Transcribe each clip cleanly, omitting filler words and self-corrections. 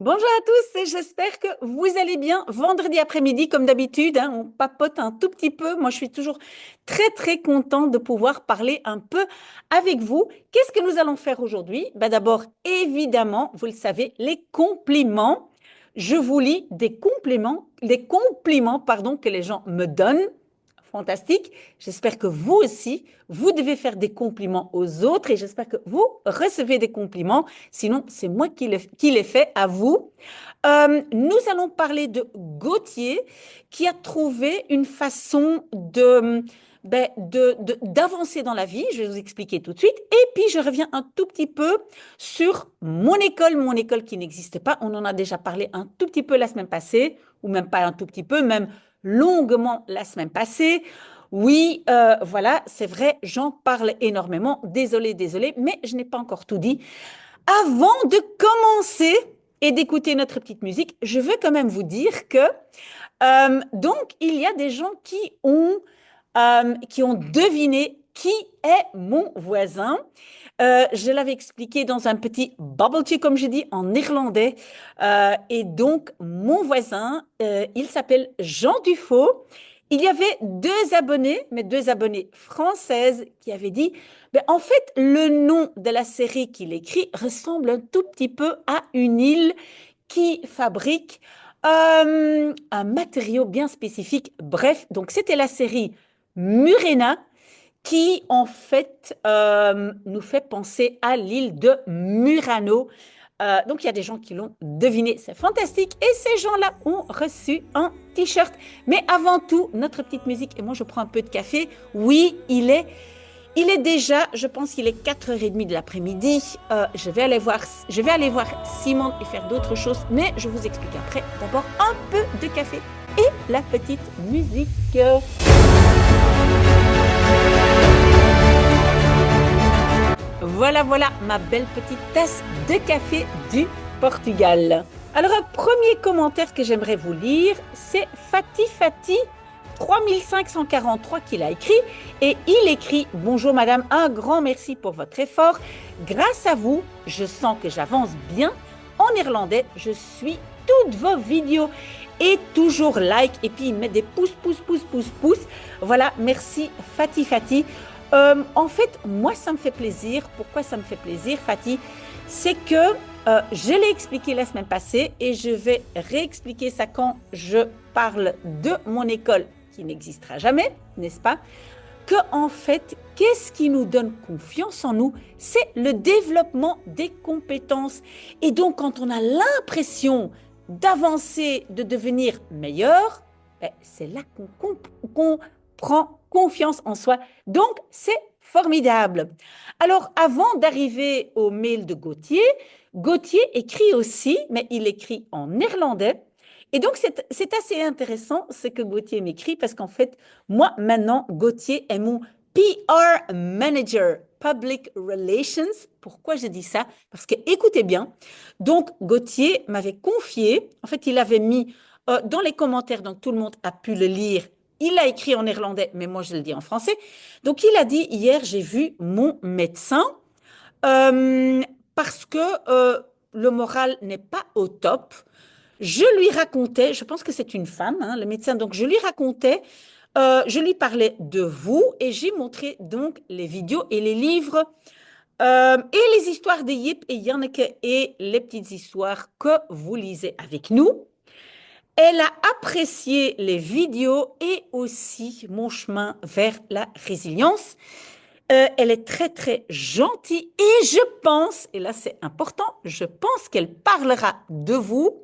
Bonjour à tous, et j'espère que vous allez bien. Vendredi après-midi, comme d'habitude, on papote un tout petit peu. Moi, je suis toujours très contente de pouvoir parler un peu avec vous. Qu'est-ce que nous allons faire aujourd'hui? D'abord, évidemment, vous le savez, les compliments. Je vous lis des compliments, pardon, que les gens me donnent. Fantastique. J'espère que vous aussi, vous devez faire des compliments aux autres et j'espère que vous recevez des compliments. Sinon, c'est moi qui les fais à vous. Nous allons parler de Gauthier qui a trouvé une façon d'avancer dans la vie. Je vais vous expliquer tout de suite. Et puis, je reviens un tout petit peu sur mon école qui n'existe pas. On en a déjà parlé un tout petit peu la semaine passée, ou même pas un tout petit peu, même longuement la semaine passée. Oui, voilà, c'est vrai, j'en parle énormément. Désolée, mais je n'ai pas encore tout dit. Avant de commencer et d'écouter notre petite musique, je veux quand même vous dire que donc il y a des gens qui ont deviné qui est mon voisin. Je l'avais expliqué dans un petit bubble tea, comme je dis, en néerlandais. Et donc, mon voisin, il s'appelle Jean Dufaux. Il y avait deux abonnés, mais deux abonnées françaises, qui avaient dit, en fait, le nom de la série qu'il écrit ressemble un tout petit peu à une île qui fabrique un matériau bien spécifique. Bref, donc c'était la série Murena qui en fait nous fait penser à l'île de Murano. Donc il y a des gens qui l'ont deviné, c'est fantastique. Et ces gens-là ont reçu un t-shirt. Mais avant tout, notre petite musique, et moi je prends un peu de café. Oui, il est déjà, je pense qu'il est 4h30 de l'après-midi. Je vais aller voir Simon et faire d'autres choses, mais je vous explique après. D'abord, un peu de café et la petite musique. Voilà, ma belle petite tasse de café du Portugal. Alors, un premier commentaire que j'aimerais vous lire, c'est Fatih 3543 qui l'a écrit. Et il écrit: Bonjour madame, un grand merci pour votre effort. Grâce à vous, je sens que j'avance bien. En néerlandais, je suis toutes vos vidéos et toujours like. Et puis il met des pouces. Voilà, merci Fatih. En fait, moi, ça me fait plaisir. Pourquoi ça me fait plaisir, Fatih? C'est que je l'ai expliqué la semaine passée et je vais réexpliquer ça quand je parle de mon école qui n'existera jamais, n'est-ce pas? Que en fait, qu'est-ce qui nous donne confiance en nous? C'est le développement des compétences. Et donc, quand on a l'impression d'avancer, de devenir meilleur, c'est là qu'on prend confiance en soi. Donc, c'est formidable. Alors, avant d'arriver au mail de Gauthier, Gauthier écrit aussi, mais il écrit en néerlandais. Et donc, c'est assez intéressant ce que Gauthier m'écrit parce qu'en fait, moi, maintenant, Gauthier est mon PR Manager, Public Relations. Pourquoi je dis ça? Parce que, écoutez bien, donc Gauthier m'avait confié, en fait, il avait mis dans les commentaires, donc tout le monde a pu le lire. Il a écrit en néerlandais, mais moi, je le dis en français. Donc, il a dit, hier, j'ai vu mon médecin euh, parce que le moral n'est pas au top. Je lui racontais, je pense que c'est une femme, le médecin, donc je lui racontais, je lui parlais de vous et j'ai montré donc les vidéos et les livres et les histoires de Yip et Janneke et les petites histoires que vous lisez avec nous. Elle a apprécié les vidéos et aussi mon chemin vers la résilience. Elle est très gentille et je pense, et là c'est important, je pense qu'elle parlera de vous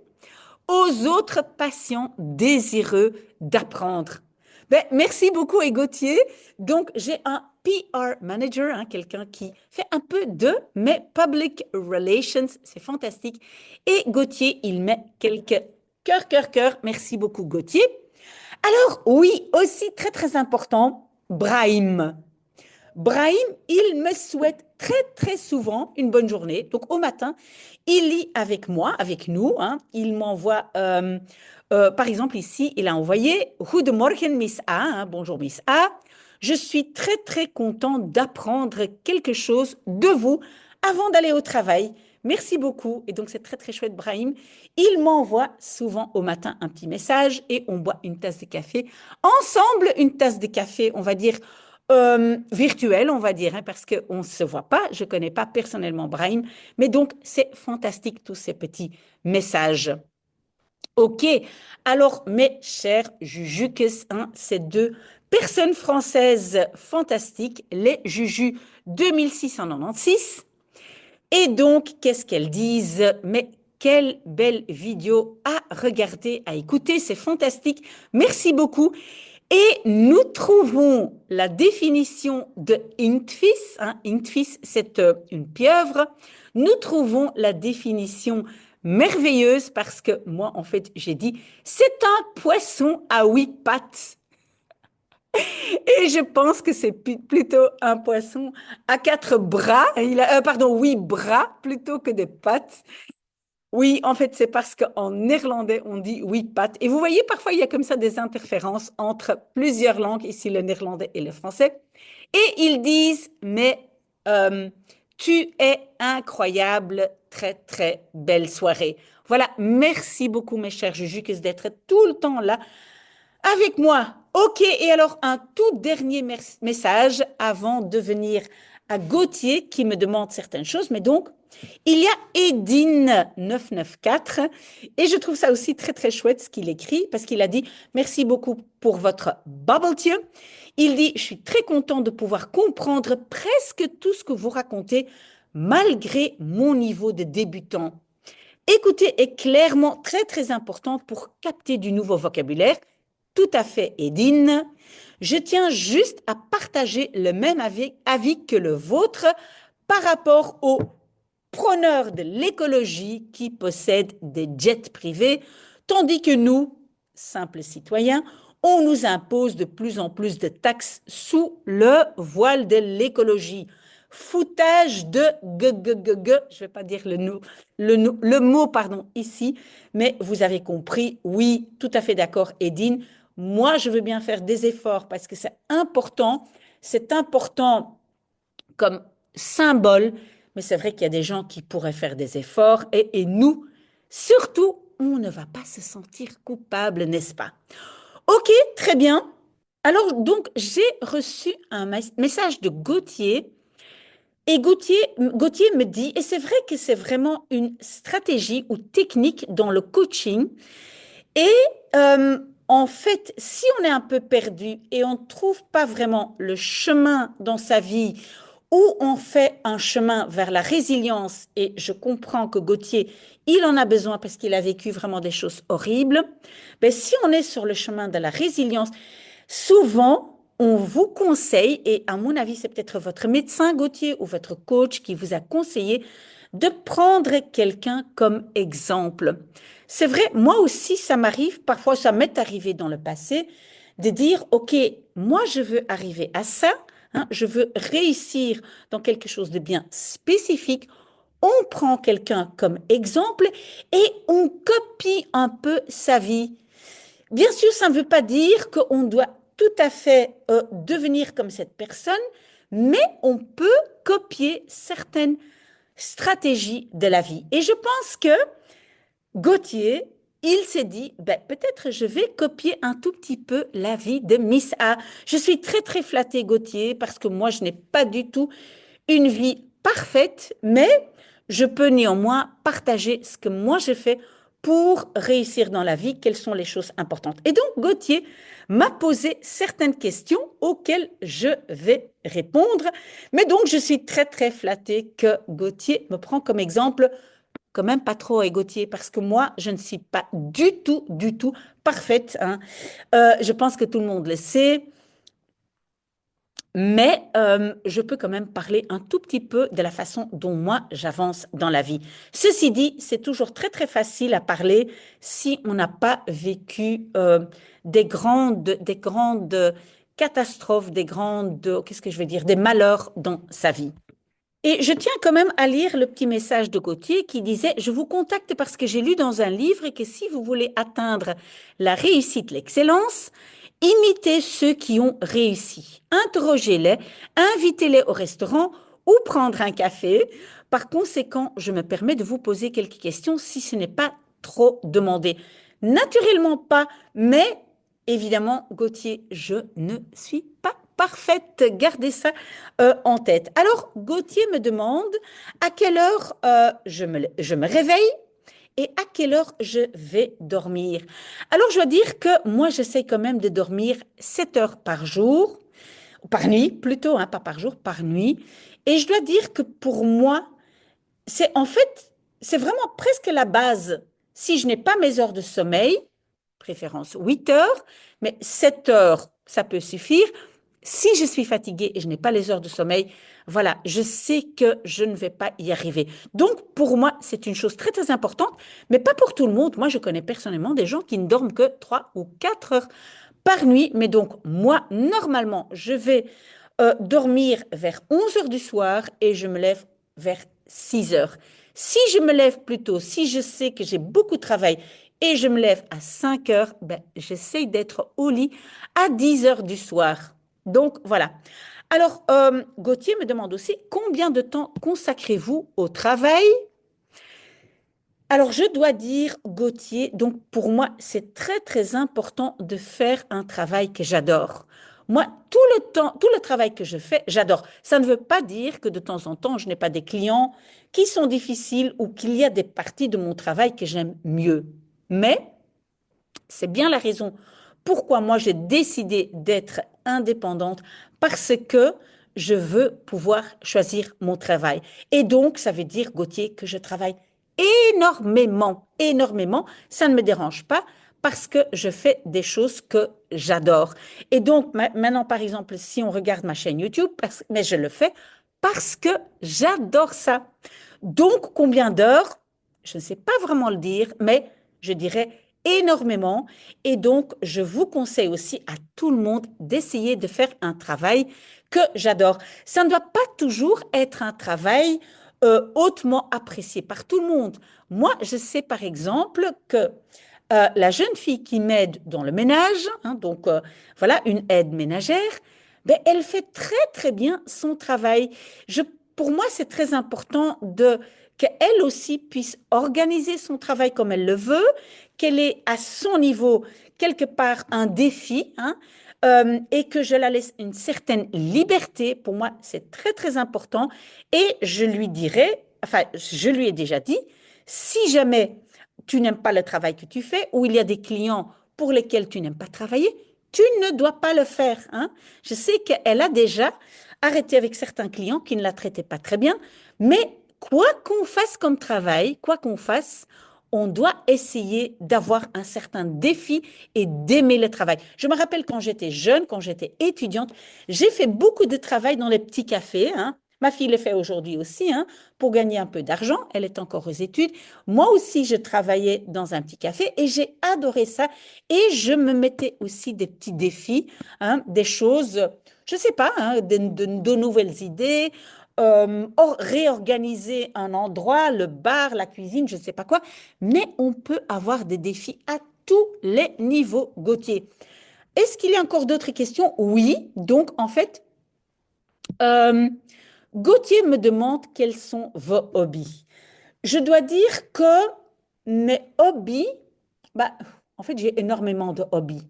aux autres patients désireux d'apprendre. Merci beaucoup, Gauthier. Donc, j'ai un PR manager, quelqu'un qui fait un peu de, mais public relations, c'est fantastique. Et Gauthier, il met quelques cœur. Merci beaucoup, Gauthier. Alors, oui, aussi très important, Brahim. Brahim, il me souhaite très souvent une bonne journée. Donc au matin, il lit avec moi, avec nous. Il m'envoie, par exemple ici, il a envoyé Goedemorgen Miss A, bonjour Miss A. Je suis très content d'apprendre quelque chose de vous avant d'aller au travail. Merci beaucoup. Et donc, c'est très, très chouette, Brahim. Il m'envoie souvent au matin un petit message et on boit une tasse de café. Ensemble, une tasse de café, on va dire, virtuelle, on va dire, hein, parce qu'on ne se voit pas. Je ne connais pas personnellement Brahim. Mais donc, c'est fantastique, tous ces petits messages. OK. Alors, mes chers Jujukes, hein, ces deux personnes françaises fantastiques, les Juju 2696. Et donc, qu'est-ce qu'elles disent? Mais quelle belle vidéo à regarder, à écouter, c'est fantastique. Merci beaucoup. Et nous trouvons la définition de Inktvis. Hein, Inktvis, c'est une pieuvre. Nous trouvons la définition merveilleuse parce que moi, en fait, j'ai dit, c'est un poisson à 8 pattes. Et je pense que c'est plutôt un poisson à 4 bras. Pardon, 8 bras plutôt que des pattes. Oui, en fait, c'est parce qu'en néerlandais, on dit 8 pattes. Et vous voyez, parfois, il y a comme ça des interférences entre plusieurs langues, ici le néerlandais et le français. Et ils disent, mais euh, tu es incroyable, très, très belle soirée. Voilà, merci beaucoup, mes chers Jujukes, d'être tout le temps là avec moi. OK, et alors un tout dernier message avant de venir à Gauthier qui me demande certaines choses. Mais donc, il y a Edine994 et je trouve ça aussi très très chouette ce qu'il écrit parce qu'il a dit merci beaucoup pour votre bubble tea. Il dit je suis très content de pouvoir comprendre presque tout ce que vous racontez malgré mon niveau de débutant. Écouter est clairement très très important pour capter du nouveau vocabulaire. Tout à fait, Edine. Je tiens juste à partager le même avis que le vôtre par rapport aux prôneurs de l'écologie qui possèdent des jets privés, tandis que nous, simples citoyens, on nous impose de plus en plus de taxes sous le voile de l'écologie. Foutage de je ne vais pas dire le mot pardon, ici, mais vous avez compris, oui, tout à fait d'accord, Edine. Moi, je veux bien faire des efforts parce que c'est important comme symbole, mais c'est vrai qu'il y a des gens qui pourraient faire des efforts et nous, surtout, on ne va pas se sentir coupable, n'est-ce pas? Ok, très bien. Alors, donc, j'ai reçu un message de Gauthier et Gauthier me dit, et c'est vrai que c'est vraiment une stratégie ou technique dans le coaching. Et en fait, si on est un peu perdu et on ne trouve pas vraiment le chemin dans sa vie, ou on fait un chemin vers la résilience, et je comprends que Gauthier, il en a besoin parce qu'il a vécu vraiment des choses horribles, mais si on est sur le chemin de la résilience, souvent, on vous conseille, et à mon avis, c'est peut-être votre médecin Gauthier ou votre coach qui vous a conseillé de prendre quelqu'un comme exemple. C'est vrai, moi aussi, ça m'arrive, parfois ça m'est arrivé dans le passé, de dire, OK, moi, je veux arriver à ça, hein, je veux réussir dans quelque chose de bien spécifique. On prend quelqu'un comme exemple et on copie un peu sa vie. Bien sûr, ça ne veut pas dire qu'on doit tout à fait devenir comme cette personne, mais on peut copier certaines stratégies de la vie. Et je pense que Gauthier, il s'est dit, ben, peut-être je vais copier un tout petit peu la vie de Miss A. Je suis très, très flattée, Gauthier, parce que moi, je n'ai pas du tout une vie parfaite, mais je peux néanmoins partager ce que moi j'ai fait pour réussir dans la vie, quelles sont les choses importantes. Et donc, Gauthier m'a posé certaines questions auxquelles je vais répondre. Mais donc, je suis très, très flattée que Gauthier me prend comme exemple quand même pas trop, Gauthier, parce que moi, je ne suis pas du tout parfaite, hein. Je pense que tout le monde le sait, mais je peux quand même parler un tout petit peu de la façon dont moi, j'avance dans la vie. Ceci dit, c'est toujours très, très facile à parler si on n'a pas vécu des grandes catastrophes, qu'est-ce que je veux dire, des malheurs dans sa vie. Et je tiens quand même à lire le petit message de Gauthier qui disait, je vous contacte parce que j'ai lu dans un livre que si vous voulez atteindre la réussite, l'excellence, imitez ceux qui ont réussi. Interrogez-les, invitez-les au restaurant ou prendre un café. Par conséquent, je me permets de vous poser quelques questions si ce n'est pas trop demandé. Naturellement pas, mais évidemment, Gauthier, je ne suis pas parfaite. Gardez ça en tête. Alors, Gauthier me demande à quelle heure je me réveille et à quelle heure je vais dormir. Alors, je dois dire que moi, j'essaie quand même de dormir 7 heures par jour, par nuit plutôt, hein, pas par jour, par nuit. Et je dois dire que pour moi, c'est en fait, c'est vraiment presque la base. Si je n'ai pas mes heures de sommeil, préférence 8 heures, mais 7 heures, ça peut suffire. Si je suis fatiguée et je n'ai pas les heures de sommeil, voilà, je sais que je ne vais pas y arriver. Donc, pour moi, c'est une chose très, très importante, mais pas pour tout le monde. Moi, je connais personnellement des gens qui ne dorment que 3 ou 4 heures par nuit. Mais donc, moi, normalement, je vais dormir vers 11 heures du soir et je me lève vers 6 heures. Si je me lève plus tôt, si je sais que j'ai beaucoup de travail et je me lève à 5 heures, ben, j'essaye d'être au lit à 10 heures du soir. Donc, voilà. Alors, Gauthier me demande aussi combien de temps consacrez-vous au travail? Alors, je dois dire, Gauthier, donc pour moi, c'est très, très important de faire un travail que j'adore. Moi, tout le temps, tout le travail que je fais, j'adore. Ça ne veut pas dire que de temps en temps, je n'ai pas des clients qui sont difficiles ou qu'il y a des parties de mon travail que j'aime mieux. Mais c'est bien la raison pourquoi moi j'ai décidé d'être indépendante parce que je veux pouvoir choisir mon travail. Et donc, ça veut dire, Gauthier, que je travaille énormément, énormément. Ça ne me dérange pas parce que je fais des choses que j'adore. Et donc, maintenant, par exemple, si on regarde ma chaîne YouTube, mais je le fais parce que j'adore ça. Donc, combien d'heures? Je ne sais pas vraiment le dire, mais je dirais énormément. Et donc, je vous conseille aussi à tout le monde d'essayer de faire un travail que j'adore. Ça ne doit pas toujours être un travail hautement apprécié par tout le monde. Moi, je sais par exemple que la jeune fille qui m'aide dans le ménage, hein, donc voilà, une aide ménagère, ben, elle fait très très bien son travail. Je, pour moi, c'est très important de qu'elle aussi puisse organiser son travail comme elle le veut, qu'elle ait à son niveau quelque part un défi, hein, et que je la laisse une certaine liberté. Pour moi, c'est très très important. Et je lui dirai, enfin, je lui ai déjà dit, si jamais tu n'aimes pas le travail que tu fais ou il y a des clients pour lesquels tu n'aimes pas travailler, tu ne dois pas le faire, hein. Je sais qu'elle a déjà arrêté avec certains clients qui ne la traitaient pas très bien, mais quoi qu'on fasse comme travail, quoi qu'on fasse, on doit essayer d'avoir un certain défi et d'aimer le travail. Je me rappelle quand j'étais jeune, quand j'étais étudiante, j'ai fait beaucoup de travail dans les petits cafés, hein. Ma fille le fait aujourd'hui aussi, hein, pour gagner un peu d'argent. Elle est encore aux études. Moi aussi, je travaillais dans un petit café et j'ai adoré ça. Et je me mettais aussi des petits défis, hein, des choses, je ne sais pas, hein, de nouvelles idées, réorganiser un endroit, le bar, la cuisine, je ne sais pas quoi. Mais on peut avoir des défis à tous les niveaux, Gauthier. Est-ce qu'il y a encore d'autres questions? Oui. Donc, en fait, euh, Gauthier me demande quels sont vos hobbies. Je dois dire que mes hobbies, bah, en fait, j'ai énormément de hobbies.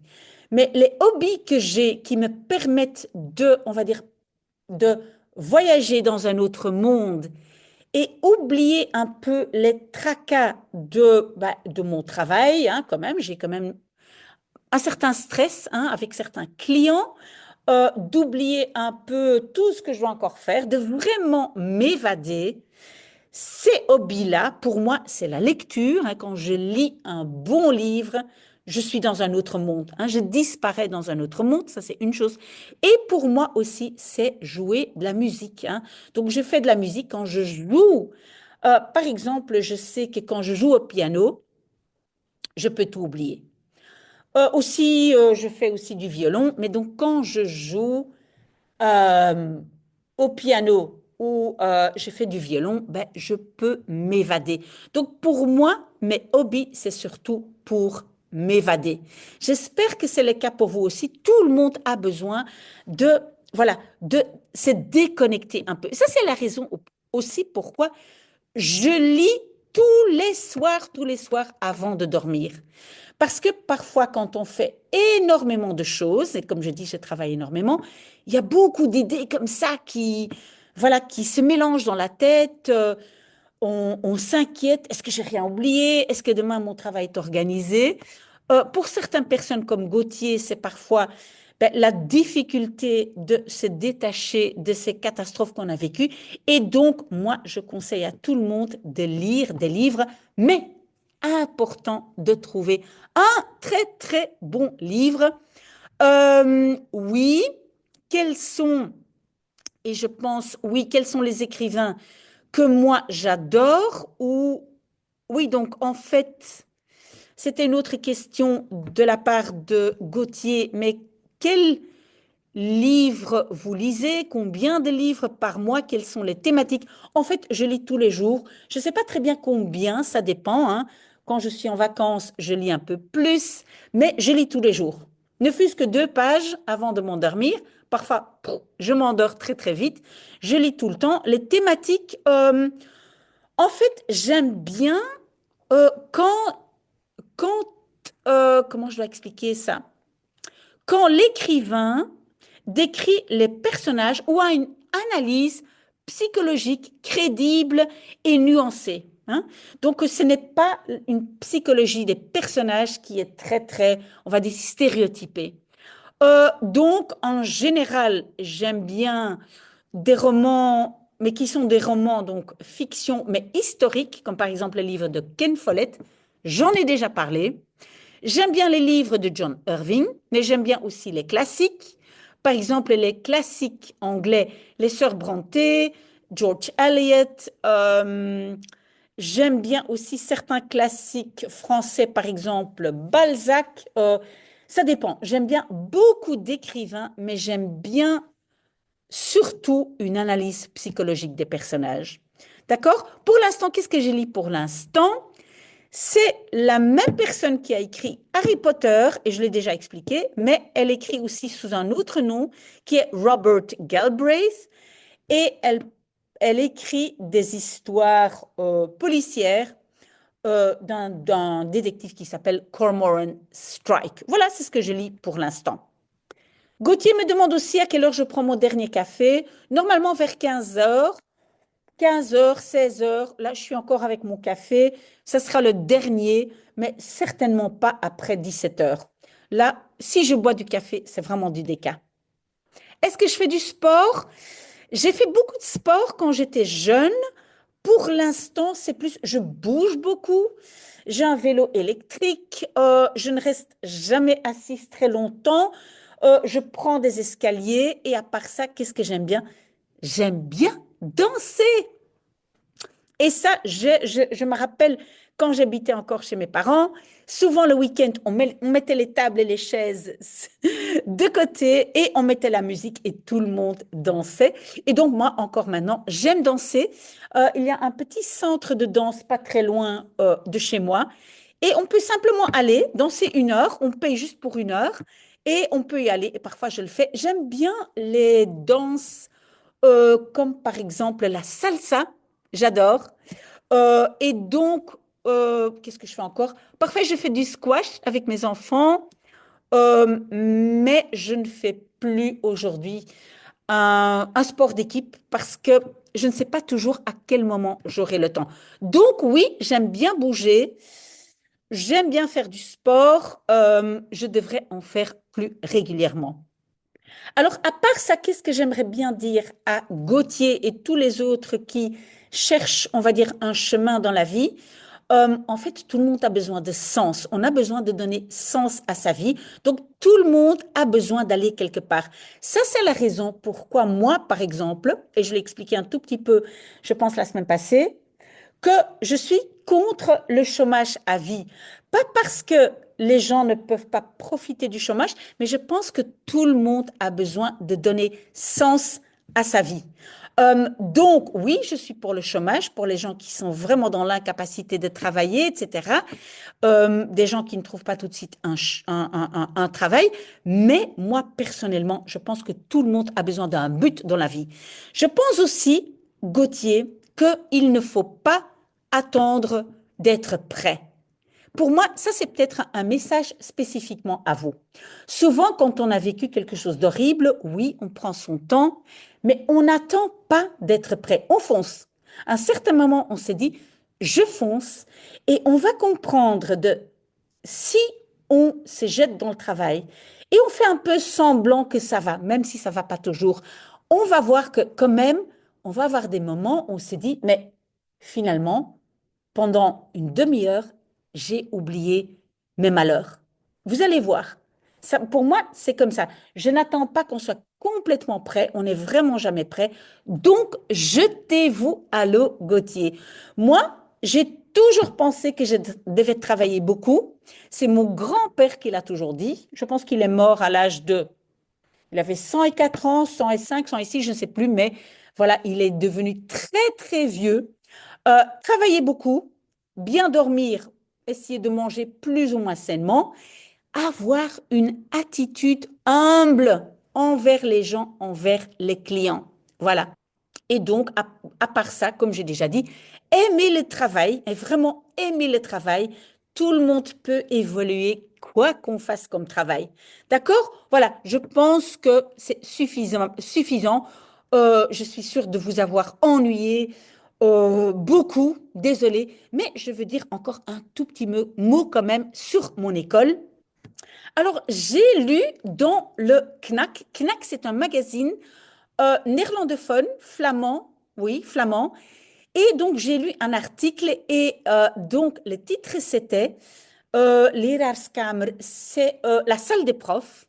Mais les hobbies que j'ai qui me permettent de, on va dire, de voyager dans un autre monde et oublier un peu les tracas de mon travail, hein, quand même, j'ai quand même un certain stress, hein, avec certains clients, d'oublier un peu tout ce que je dois encore faire, de vraiment m'évader. Ces hobbies-là, pour moi, c'est la lecture, hein. Quand je lis un bon livre, je suis dans un autre monde, hein. Je disparais dans un autre monde, ça c'est une chose. Et pour moi aussi, c'est jouer de la musique, hein. Donc je fais de la musique quand je joue. Par exemple, je sais que quand je joue au piano, je peux tout oublier. Aussi, je fais aussi du violon, mais donc quand je joue euh, au piano ou je fais du violon, ben, je peux m'évader. Donc pour moi, mes hobbies, c'est surtout pour m'évader. J'espère que c'est le cas pour vous aussi. Tout le monde a besoin de, voilà, de se déconnecter un peu. Ça, c'est la raison aussi pourquoi je lis tous les soirs avant de dormir. Parce que parfois, quand on fait énormément de choses, et comme je dis, je travaille énormément, il y a beaucoup d'idées comme ça voilà, qui se mélangent dans la tête. On s'inquiète. Est-ce que j'ai rien oublié? Est-ce que demain mon travail est organisé? Pour certaines personnes comme Gauthier, c'est parfois la difficulté de se détacher de ces catastrophes qu'on a vécues. Et donc, moi, je conseille à tout le monde de lire des livres, mais important de trouver un très, très bon livre. Oui, quels sont, et je pense, oui, quels sont les écrivains que moi j'adore ou oui, donc en fait, c'était une autre question de la part de Gauthier, mais quel livre vous lisez? Combien de livres par mois? Quelles sont les thématiques? En fait, je lis tous les jours. Je ne sais pas très bien combien, ça dépend, hein. Quand je suis en vacances, je lis un peu plus, mais je lis tous les jours. Ne fût-ce que 2 pages avant de m'endormir. Parfois, je m'endors très très vite. Je lis tout le temps. Les thématiques, en fait, j'aime bien euh, quand, comment je dois expliquer ça? Quand l'écrivain décrit les personnages ou a une analyse psychologique crédible et nuancée. Hein. Donc, ce n'est pas une psychologie des personnages qui est très, très, on va dire, stéréotypée. Donc, en général, j'aime bien des romans, mais qui sont des romans, donc fiction, mais historiques, comme par exemple le livre de Ken Follett. J'en ai déjà parlé. J'aime bien les livres de John Irving, mais j'aime bien aussi les classiques. Par exemple, les classiques anglais, les Sœurs Brontë, George Eliot. J'aime bien aussi certains classiques français, par exemple Balzac. Ça dépend. J'aime bien beaucoup d'écrivains, mais j'aime bien surtout une analyse psychologique des personnages. D'accord? Pour l'instant, qu'est-ce que j'ai lu pour l'instant? C'est la même personne qui a écrit Harry Potter, et je l'ai déjà expliqué, mais elle écrit aussi sous un autre nom, qui est Robert Galbraith, et elle écrit des histoires policières d'un détective qui s'appelle Cormoran Strike. Voilà, c'est ce que je lis pour l'instant. Gauthier me demande aussi à quelle heure je prends mon dernier café. Normalement vers 15 heures. 15 heures, 16 heures, là, je suis encore avec mon café. Ça sera le dernier, mais certainement pas après 17 heures. Là, si je bois du café, c'est vraiment du déca. Est-ce que je fais du sport? J'ai fait beaucoup de sport quand j'étais jeune. Pour l'instant, c'est plus, je bouge beaucoup. J'ai un vélo électrique. Je ne reste jamais assise très longtemps. Je prends des escaliers. Et à part ça, qu'est-ce que j'aime bien? J'aime bien danser. Et ça, je me rappelle quand j'habitais encore chez mes parents, souvent le week-end, on mettait les tables et les chaises de côté et on mettait la musique et tout le monde dansait. Et donc moi, encore maintenant, j'aime danser. Il y a un petit centre de danse pas très loin de chez moi et on peut simplement aller danser 1 heure. On paye juste pour 1 heure et on peut y aller. Et parfois, je le fais. J'aime bien les danses comme par exemple la salsa. J'adore. Et donc, qu'est-ce que je fais encore? Parfois, je fais du squash avec mes enfants, mais je ne fais plus aujourd'hui un sport d'équipe parce que je ne sais pas toujours à quel moment j'aurai le temps. Donc, oui, j'aime bien bouger, j'aime bien faire du sport, je devrais en faire plus régulièrement. Alors, à part ça, qu'est-ce que j'aimerais bien dire à Gauthier et tous les autres qui cherchent, on va dire, un chemin dans la vie? En fait, tout le monde a besoin de sens. On a besoin de donner sens à sa vie. Donc, tout le monde a besoin d'aller quelque part. Ça, c'est la raison pourquoi moi, par exemple, et je l'ai expliqué un tout petit peu, je pense, la semaine passée, que je suis contre le chômage à vie. Pas parce que les gens ne peuvent pas profiter du chômage, mais je pense que tout le monde a besoin de donner sens à sa vie. Donc, oui, je suis pour le chômage, pour les gens qui sont vraiment dans l'incapacité de travailler, etc. Des gens qui ne trouvent pas tout de suite un travail. Mais moi, personnellement, je pense que tout le monde a besoin d'un but dans la vie. Je pense aussi, Gauthier, qu'il ne faut pas attendre d'être prêt. Pour moi, ça, c'est peut-être un message spécifiquement à vous. Souvent, quand on a vécu quelque chose d'horrible, oui, on prend son temps, mais on n'attend pas d'être prêt. On fonce. À un certain moment, on s'est dit, je fonce, et on va comprendre de si on se jette dans le travail et on fait un peu semblant que ça va, même si ça va pas toujours, on va voir que quand même, on va avoir des moments où on se dit, mais finalement, pendant une demi-heure, j'ai oublié mes malheurs. Vous allez voir. Ça, pour moi, c'est comme ça. Je n'attends pas qu'on soit complètement prêt. On n'est vraiment jamais prêt. Donc, jetez-vous à l'eau, Gauthier. Moi, j'ai toujours pensé que je devais travailler beaucoup. C'est mon grand-père qui l'a toujours dit. Je pense qu'il est mort à l'âge de... Il avait 104 ans, 105, 106, je ne sais plus, mais voilà, il est devenu très, très vieux. Travailler beaucoup, bien dormir, essayer de manger plus ou moins sainement, avoir une attitude humble envers les gens, envers les clients. Voilà. Et donc, à part ça, comme j'ai déjà dit, aimer le travail, et vraiment aimer le travail, tout le monde peut évoluer quoi qu'on fasse comme travail. D'accord? Voilà, je pense que c'est suffisant. Je suis sûre de vous avoir ennuyé beaucoup, désolée, mais je veux dire encore un tout petit mot quand même sur mon école. Alors, j'ai lu dans le Knack. Knack, c'est un magazine néerlandophone, flamand, oui, flamand. Et donc, j'ai lu un article et donc, le titre, c'était Leraarskamer, c'est la salle des profs.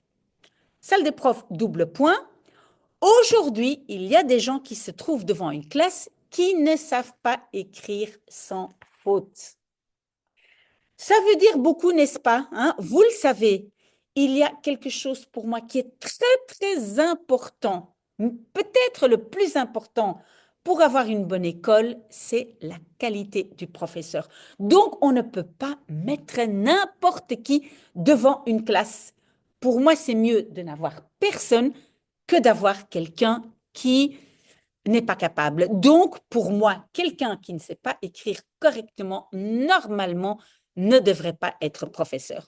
Salle des profs, double point. Aujourd'hui, il y a des gens qui se trouvent devant une classe qui ne savent pas écrire sans faute. Ça veut dire beaucoup, n'est-ce pas, hein? Vous le savez, il y a quelque chose pour moi qui est très, très important, peut-être le plus important pour avoir une bonne école, c'est la qualité du professeur. Donc, on ne peut pas mettre n'importe qui devant une classe. Pour moi, c'est mieux de n'avoir personne que d'avoir quelqu'un qui n'est pas capable. Donc, pour moi, quelqu'un qui ne sait pas écrire correctement, normalement, ne devrait pas être professeur.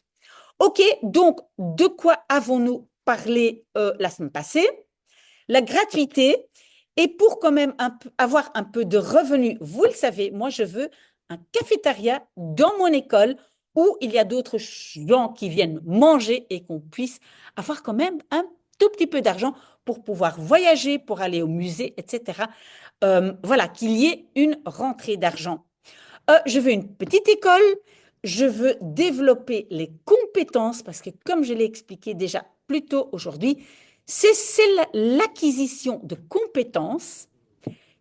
OK, donc, de quoi avons-nous parlé la semaine passée? La gratuité. Et pour quand même avoir un peu de revenus, vous le savez, moi, je veux un cafétéria dans mon école où il y a d'autres gens qui viennent manger et qu'on puisse avoir quand même un tout petit peu d'argent pour pouvoir voyager, pour aller au musée, etc. Voilà, qu'il y ait une rentrée d'argent. Je veux une petite école, je veux développer les compétences parce que, comme je l'ai expliqué déjà plus tôt aujourd'hui, c'est l'acquisition de compétences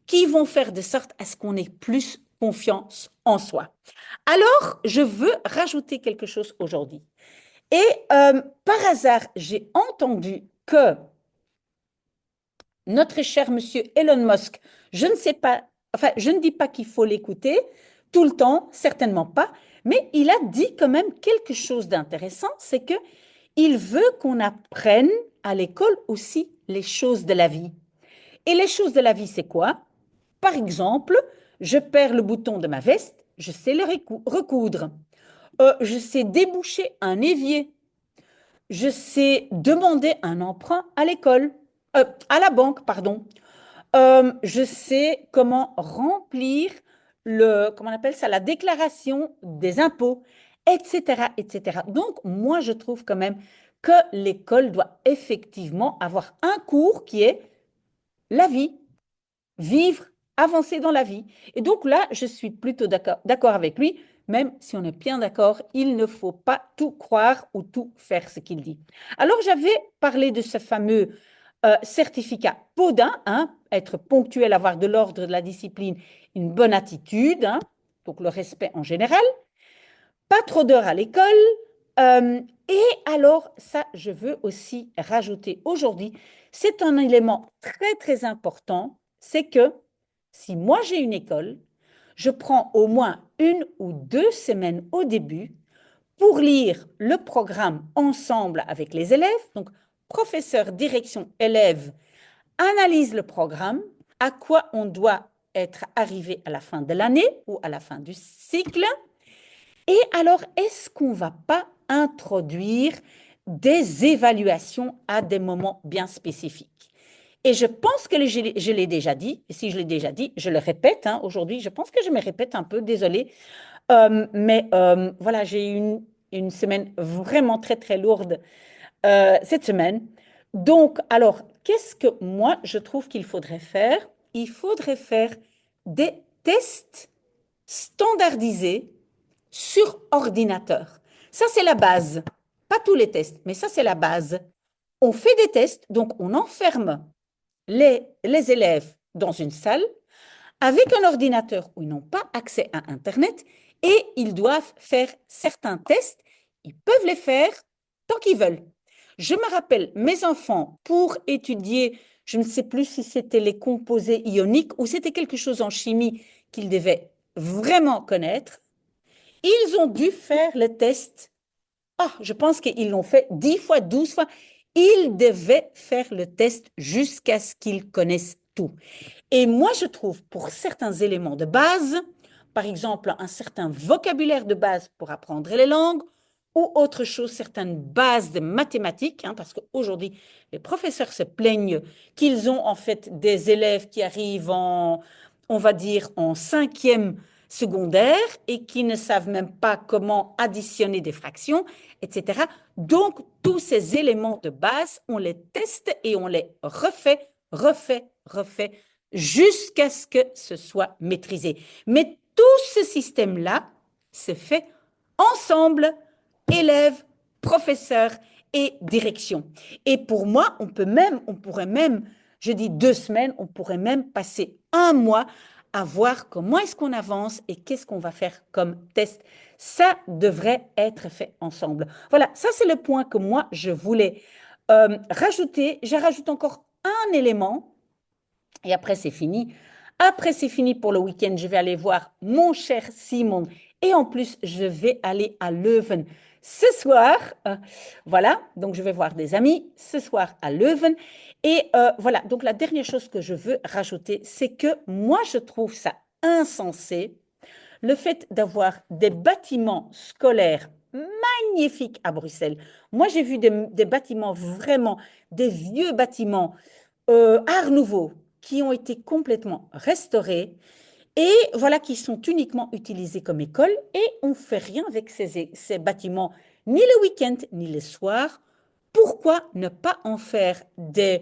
qui vont faire de sorte à ce qu'on ait plus confiance en soi. Alors, je veux rajouter quelque chose aujourd'hui. Et par hasard, j'ai entendu que notre cher monsieur Elon Musk, je ne sais pas, enfin, je ne dis pas qu'il faut l'écouter tout le temps, certainement pas, mais il a dit quand même quelque chose d'intéressant, c'est que il veut qu'on apprenne à l'école aussi les choses de la vie. Et les choses de la vie, c'est quoi? Par exemple, je perds le bouton de ma veste, je sais le recoudre. Je sais déboucher un évier. Je sais demander un emprunt à l'école, à la banque, pardon. Je sais comment remplir comment on appelle ça, la déclaration des impôts, etc., etc. Donc, moi, je trouve quand même que l'école doit effectivement avoir un cours qui est la vie, vivre, avancer dans la vie. Et donc là, je suis plutôt d'accord avec lui, même si on est bien d'accord, il ne faut pas tout croire ou tout faire ce qu'il dit. Alors, j'avais parlé de ce fameux certificat PODIN, hein, être ponctuel, avoir de l'ordre, de la discipline, une bonne attitude, hein, donc le respect en général, pas trop d'heures à l'école. Et alors, ça, je veux aussi rajouter aujourd'hui, c'est un élément très, très important, c'est que si moi j'ai une école, je prends au moins 1 ou 2 semaines au début pour lire le programme ensemble avec les élèves, donc professeur, direction, élèves, analyse le programme, à quoi on doit être arrivé à la fin de l'année ou à la fin du cycle. Et alors, est-ce qu'on ne va pas introduire des évaluations à des moments bien spécifiques? Et je pense que je l'ai déjà dit, et si je l'ai déjà dit, je le répète aujourd'hui, je pense que je me répète un peu, désolée. Mais voilà, j'ai eu une semaine vraiment très, très lourde cette semaine. Donc, alors, qu'est-ce que moi, je trouve qu'il faudrait faire? Il faudrait faire des tests standardisés sur ordinateur. Ça, c'est la base. Pas tous les tests, mais ça, c'est la base. On fait des tests, donc on enferme les élèves dans une salle avec un ordinateur où ils n'ont pas accès à Internet et ils doivent faire certains tests. Ils peuvent les faire tant qu'ils veulent. Je me rappelle, mes enfants, pour étudier, je ne sais plus si c'était les composés ioniques ou c'était quelque chose en chimie qu'ils devaient vraiment connaître, ils ont dû faire le test. Je pense qu'ils l'ont fait 10 fois, 12 fois. Ils devaient faire le test jusqu'à ce qu'ils connaissent tout. Et moi, je trouve, pour certains éléments de base, par exemple, un certain vocabulaire de base pour apprendre les langues, ou autre chose, certaines bases de mathématiques, parce qu'aujourd'hui, les professeurs se plaignent qu'ils ont en fait des élèves qui arrivent on va dire, en 5e secondaire et qui ne savent même pas comment additionner des fractions, etc. Donc, tous ces éléments de base, on les teste et on les refait, jusqu'à ce que ce soit maîtrisé. Mais tout ce système-là se fait ensemble, élèves, professeurs et direction. Et pour moi, on pourrait même, je dis 2 semaines, on pourrait même passer 1 mois à voir comment est-ce qu'on avance et qu'est-ce qu'on va faire comme test. Ça devrait être fait ensemble. Voilà, ça c'est le point que moi je voulais rajouter. Je rajoute encore un élément et après c'est fini. Après c'est fini pour le week-end, je vais aller voir mon cher Simon et en plus je vais aller à Leuven ce soir. Voilà, donc je vais voir des amis ce soir à Leuven. Et voilà, donc la dernière chose que je veux rajouter, c'est que moi je trouve ça insensé, le fait d'avoir des bâtiments scolaires magnifiques à Bruxelles. Moi j'ai vu des bâtiments vraiment, des vieux bâtiments Art Nouveau qui ont été complètement restaurés et voilà qui sont uniquement utilisés comme école et on ne fait rien avec ces bâtiments ni le week-end ni le soir. Pourquoi ne pas en faire des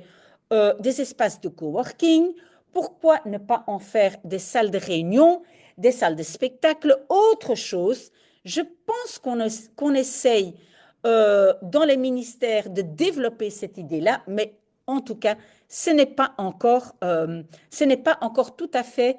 espaces de coworking? Pourquoi ne pas en faire des salles de réunion, des salles de spectacle, autre chose? Je pense qu'on essaye dans les ministères de développer cette idée-là, mais en tout cas, ce n'est pas encore tout à fait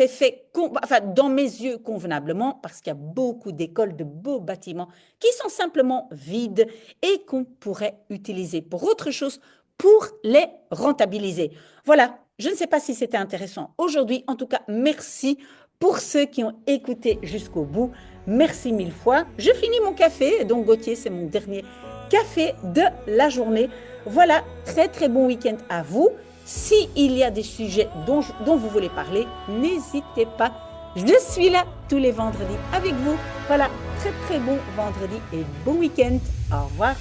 fait, enfin, dans mes yeux convenablement, parce qu'il y a beaucoup d'écoles, de beaux bâtiments qui sont simplement vides et qu'on pourrait utiliser pour autre chose, pour les rentabiliser. Voilà, je ne sais pas si c'était intéressant aujourd'hui. En tout cas, merci pour ceux qui ont écouté jusqu'au bout. Merci 1000 fois. Je finis mon café, donc Gauthier, c'est mon dernier café de la journée. Voilà, très très bon week-end à vous. S'il y a des sujets dont vous voulez parler, n'hésitez pas. Je suis là tous les vendredis avec vous. Voilà, très très bon vendredi et bon week-end. Au revoir.